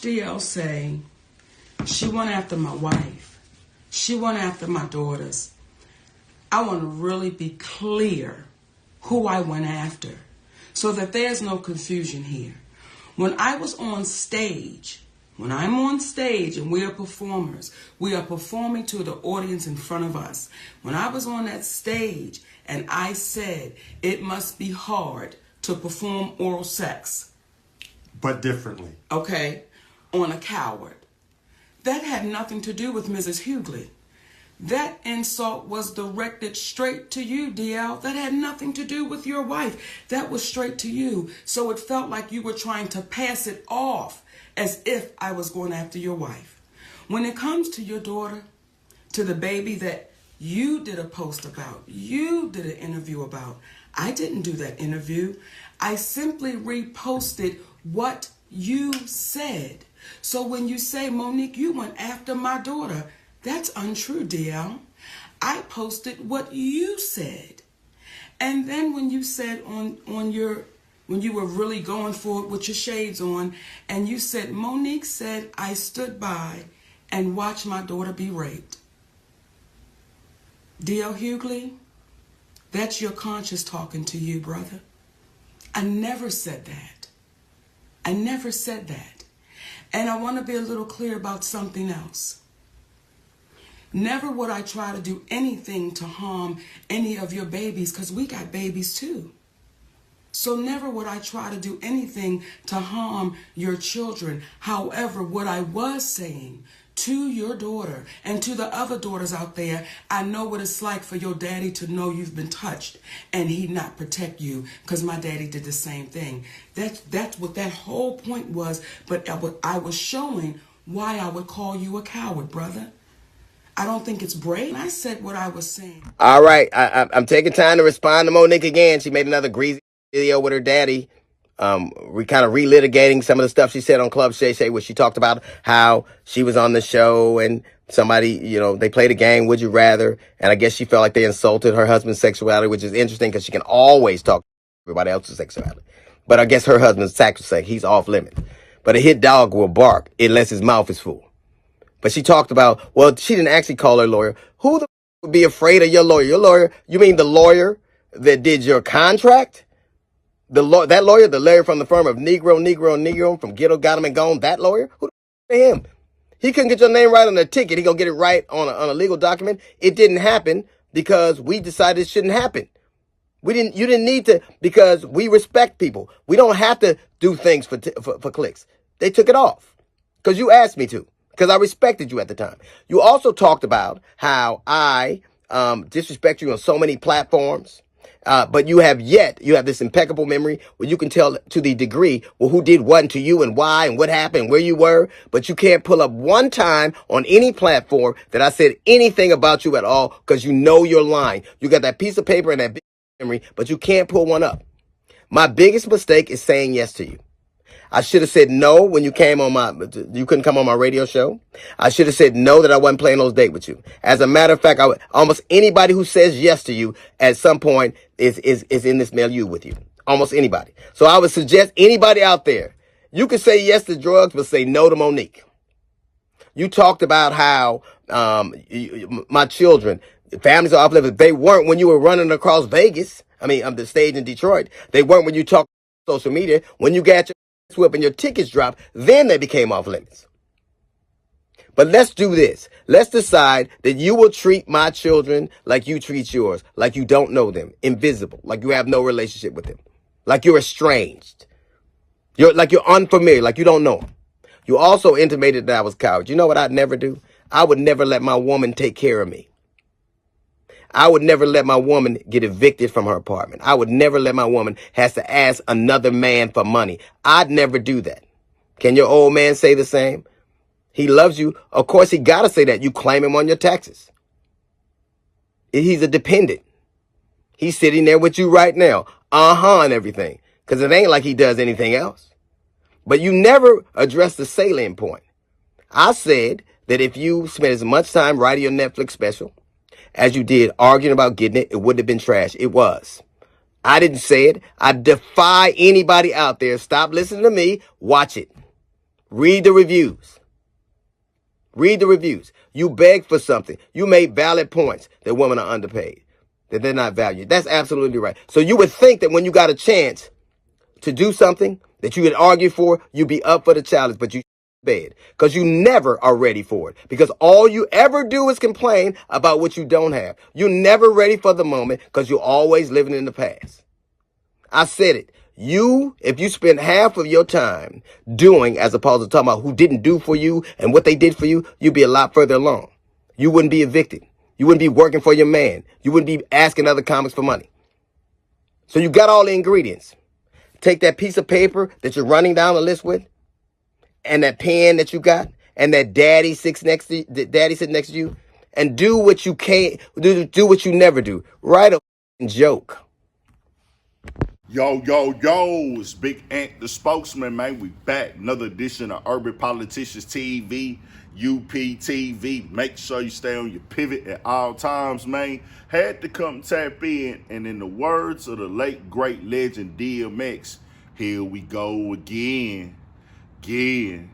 DL say she went after my wife. She went after my daughters. I want to really be clear who I went after so that there's no confusion here. When I was on stage, when I'm on stage and we are performers, we are performing to the audience in front of us. When I was on that stage and I said it must be hard to perform oral sex. But differently. Okay, on a coward. That had nothing to do with Mrs. Hughley. That insult was directed straight to you, DL. That had nothing to do with your wife. That was straight to you. So it felt like you were trying to pass it off as if I was going after your wife. When it comes to your daughter, to the baby that you did a post about, you did an interview about, I didn't do that interview. I simply reposted what you said. So when you say, Monique, you went after my daughter, that's untrue, DL. I posted what you said. And then when you said when you were really going for it with your shades on, and you said, Monique said, I stood by and watched my daughter be raped. DL Hughley, that's your conscience talking to you, brother. I never said that. I never said that. And I want to be a little clear about something else. Never would I try to do anything to harm any of your babies, because we got babies too. So never would I try to do anything to harm your children. However, what I was saying to your daughter and to the other daughters out there, I know what it's like for your daddy to know you've been touched and he not protect you, because my daddy did the same thing. That's what that whole point was. But I was showing why I would call you a coward, brother. I don't think it's brave. I said what I was saying. All right. I'm taking time to respond to Monique again. She made another greasy video with her daddy. We kind of relitigating some of the stuff she said on Club Shay, where she talked about how she was on the show and somebody, they played a game, Would You Rather? And I guess she felt like they insulted her husband's sexuality, which is interesting because she can always talk to everybody else's sexuality. But I guess her husband's sacrosanct. He's off limits. But a hit dog will bark unless his mouth is full. But she talked about, well, she didn't actually call her lawyer. Who the would be afraid of your lawyer? Your lawyer, you mean the lawyer that did your contract? The lawyer from the firm of Negro from Ghetto Got Him and Gone, that lawyer? Who the him? He couldn't get your name right on the ticket. He gonna get it right on a legal document. It didn't happen because we decided it shouldn't happen. You didn't need to, because we respect people. We don't have to do things for clicks. They took it off because you asked me to. Because I respected you at the time. You also talked about how I disrespect you on so many platforms. But you have this impeccable memory where you can tell to the degree, well, who did what to you and why and what happened, where you were. But you can't pull up one time on any platform that I said anything about you at all, because you know you're lying. You got that piece of paper and that big memory, but you can't pull one up. My biggest mistake is saying yes to you. I should have said no when you you couldn't come on my radio show. I should have said no that I wasn't playing those dates with you. As a matter of fact, almost anybody who says yes to you at some point is in this milieu with you. Almost anybody. So I would suggest anybody out there, you can say yes to drugs, but say no to Monique. You talked about how my children, families are uplifted. They weren't when you were running across Vegas. The stage in Detroit. They weren't when you talked on social media. When you got your whip and your tickets dropped, then they became off limits. But let's do this. Let's decide that you will treat my children like you treat yours, like you don't know them, invisible, like you have no relationship with them, like you're estranged, you're unfamiliar, like you don't know them. You also intimated that I was a coward. You know what I'd never do? I would never let my woman take care of me. I would never let my woman get evicted from her apartment. I would never let my woman has to ask another man for money. I'd never do that. Can your old man say the same? He loves you. Of course, he got to say that. You claim him on your taxes. He's a dependent. He's sitting there with you right now. And everything. Because it ain't like he does anything else. But you never address the salient point. I said that if you spent as much time writing your Netflix special as you did arguing about getting it, it wouldn't have been trash. It was. I didn't say it. I defy anybody out there. Stop listening to me. Watch it. Read the reviews. Read the reviews. You beg for something. You made valid points that women are underpaid, that they're not valued. That's absolutely right. So you would think that when you got a chance to do something that you would argue for, you'd be up for the challenge, but you bed because you never are ready for it, because all you ever do is complain about what you don't have. You're never ready for the moment because you're always living in the past. I said it. If you spend half of your time doing as opposed to talking about who didn't do for you and what they did for you, you'd be a lot further along. You wouldn't be evicted. You wouldn't be working for your man. You wouldn't be asking other comics for money. So you got all the ingredients. Take that piece of paper that you're running down the list with, and that pen that you got, and that daddy sitting next to you, and do what you can't do what you never do. Write a joke. Yo, it's Big Ant, the spokesman, man. We back. Another edition of Urban Politicians TV, UPTV. Make sure you stay on your pivot at all times, man. Had to come tap in, and in the words of the late, great legend DMX, here we go again. Here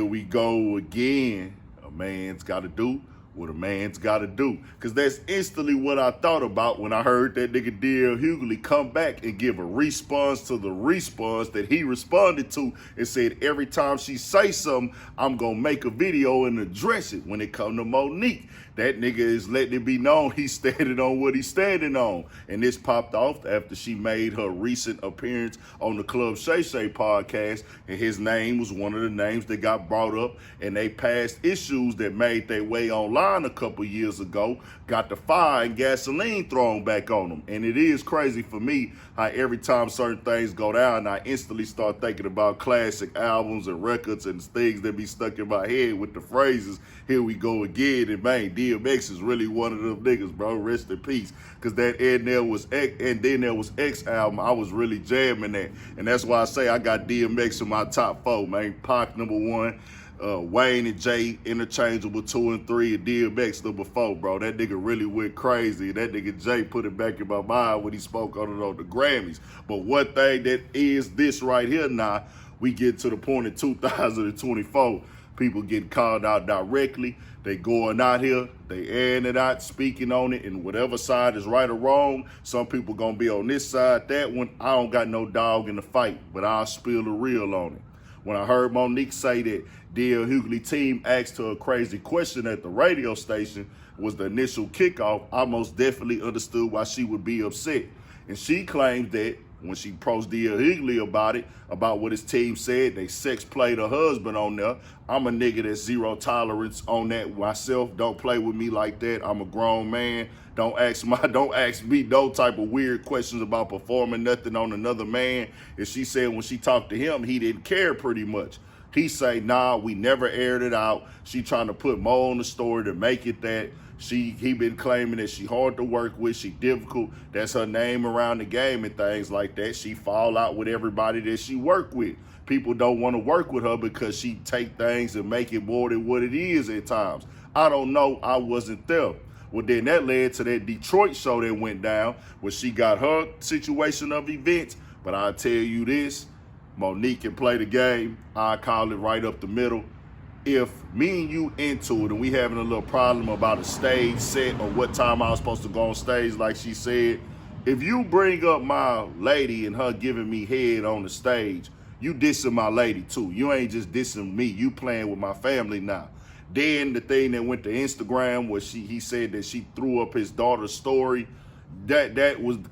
we go again. A man's got to do what a man's got to do. Because that's instantly what I thought about when I heard that nigga D.L. Hughley come back and give a response to the response that he responded to and said, every time she say something, I'm going to make a video and address it when it come to Monique. That nigga is letting it be known he's standing on what he's standing on. And this popped off after she made her recent appearance on the Club Shay podcast, and his name was one of the names that got brought up, and they passed issues that made their way online a couple years ago, got the fire and gasoline thrown back on them. And it is crazy for me how every time certain things go down, I instantly start thinking about classic albums and records and things that be stuck in my head with the phrases, here we go again. And man, DMX is really one of them niggas, bro. Rest in peace. Because that and then there was X album, I was really jamming that. And that's why I say I got DMX in my top 4, man. Pac number 1, Wayne and Jay interchangeable 2 and 3, and DMX number 4, bro. That nigga really went crazy. That nigga Jay put it back in my mind when he spoke on it on the Grammys. But one thing that is this right here now, we get to the point in 2024, people getting called out directly. They going out here, they airing it out, speaking on it, and whatever side is right or wrong, some people gonna be on this side, that one. I don't got no dog in the fight, but I'll spill the real on it. When I heard Monique say that D.L. Hughley team asked her a crazy question at the radio station was the initial kickoff, I most definitely understood why she would be upset. And she claimed that when she approached D.L. Hughley about what his team said, they sex played her husband on there. I'm a nigga that's zero tolerance on that myself. Don't play with me like that. I'm a grown man. Don't ask me no type of weird questions about performing nothing on another man. And she said when she talked to him, he didn't care pretty much. He say, nah, we never aired it out. She trying to put more on the story to make it that. He been claiming that she hard to work with, she difficult. That's her name around the game and things like that. She fall out with everybody that she work with. People don't want to work with her because she take things and make it more than what it is at times. I don't know. I wasn't there. Well, then that led to that Detroit show that went down where she got her situation of events. But I'll tell you this, Monique can play the game. I call it right up the middle. If me and you into it and we having a little problem about a stage set or what time I was supposed to go on stage, like she said, if you bring up my lady and her giving me head on the stage, you dissing my lady too. You ain't just dissing me. You playing with my family now. Then the thing that went to Instagram where he said that she threw up his daughter's story, that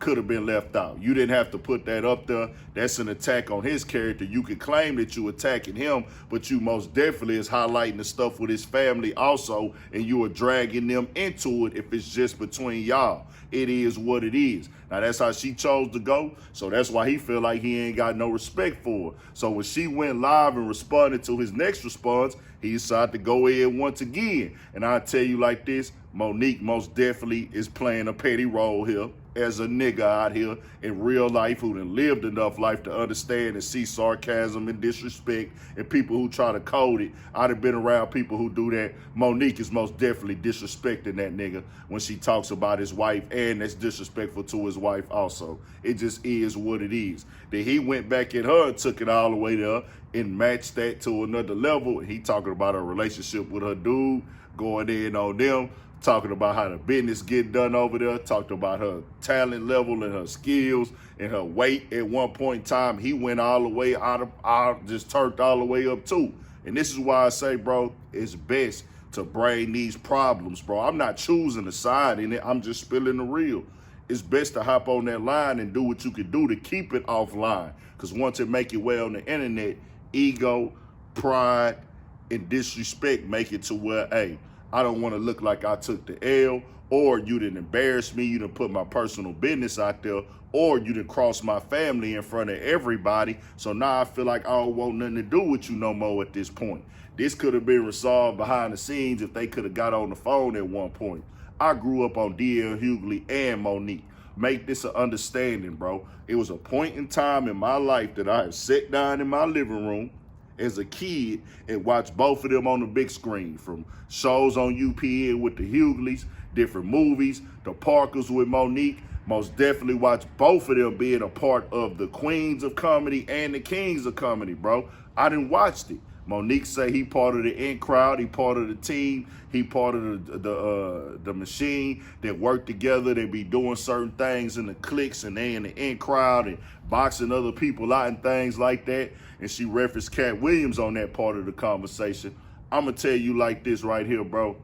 could have been left out. You didn't have to put that up there. That's an attack on his character. You could claim that you attacking him, but you most definitely is highlighting the stuff with his family also, and you are dragging them into it if it's just between y'all. It is what it is. Now, that's how she chose to go, so that's why he feel like he ain't got no respect for her. So when she went live and responded to his next response, he decided to go in once again. And I'll tell you like this, Monique most definitely is playing a petty role here, as a nigga out here in real life who done lived enough life to understand and see sarcasm and disrespect and people who try to code it. I done been around people who do that. Monique is most definitely disrespecting that nigga when she talks about his wife, and that's disrespectful to his wife also. It just is what it is. Then he went back at her and took it all the way there and matched that to another level. He talking about her relationship with her dude, going in on them, talking about how the business get done over there, talked about her talent level and her skills and her weight. At one point in time, he went all the way just turned all the way up too. And this is why I say, bro, it's best to bring these problems, bro. I'm not choosing a side in it. I'm just spilling the real. It's best to hop on that line and do what you can do to keep it offline. Because once it make it way on the internet, ego, pride, and disrespect make it to where, hey, I don't want to look like I took the L, or you didn't embarrass me, you didn't put my personal business out there, or you didn't cross my family in front of everybody. So now I feel like I don't want nothing to do with you no more at this point. This could have been resolved behind the scenes if they could have got on the phone at one point. I grew up on DL Hughley and Monique. Make this an understanding, bro. It was a point in time in my life that I have sat down in my living room as a kid and watched both of them on the big screen, from shows on UPN with the Hughleys, different movies, the Parkers with Monique. Most definitely watch both of them being a part of the queens of comedy and the kings of comedy, bro. I didn't watch it. Monique say he part of the in crowd, he part of the team, he part of the machine that work together. They be doing certain things in the cliques and they in the in crowd and boxing other people out and things like that. And she referenced Cat Williams on that part of the conversation. I'ma tell you like this right here, bro.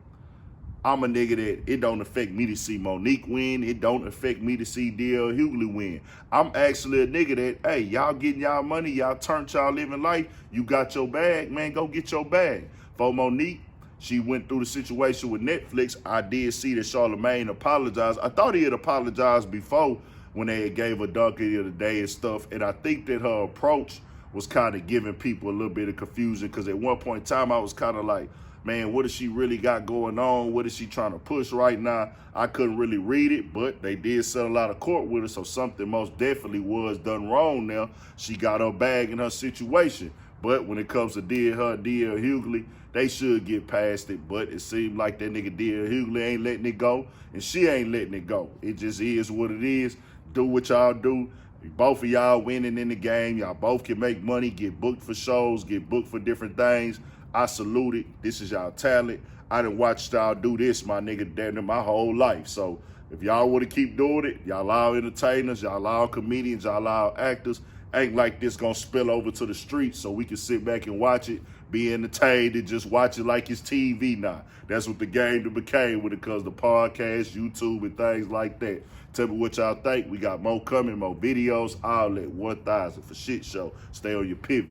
I'm a nigga that it don't affect me to see Monique win. It don't affect me to see DL Hughley win. I'm actually a nigga that, hey, y'all getting y'all money, y'all turned y'all living life. You got your bag, man, go get your bag. For Monique, she went through the situation with Netflix. I did see that Charlamagne apologized. I thought he had apologized before when they had gave her donkey of the day and stuff. And I think that her approach was kind of giving people a little bit of confusion, because at one point in time, I was kind of like, man, what does she really got going on? What is she trying to push right now? I couldn't really read it, but they did settle out of court with her, so something most definitely was done wrong now. She got her bag in her situation. But when it comes to DL Hughley, they should get past it. But it seemed like that nigga DL Hughley ain't letting it go, and she ain't letting it go. It just is what it is. Do what y'all do. Both of y'all winning in the game. Y'all both can make money, get booked for shows, get booked for different things. I salute it. This is y'all talent. I done watched y'all do this, my nigga, damn near my whole life. So if y'all want to keep doing it, y'all allow entertainers, y'all allow comedians, y'all allow actors. Ain't like this gonna spill over to the streets so we can sit back and watch it, be entertained, and just watch it like it's TV now. That's what the game became when it comes to podcasts, YouTube, and things like that. Tell me what y'all think. We got more coming, more videos. All at 1,000 for shit show. Stay on your pivot.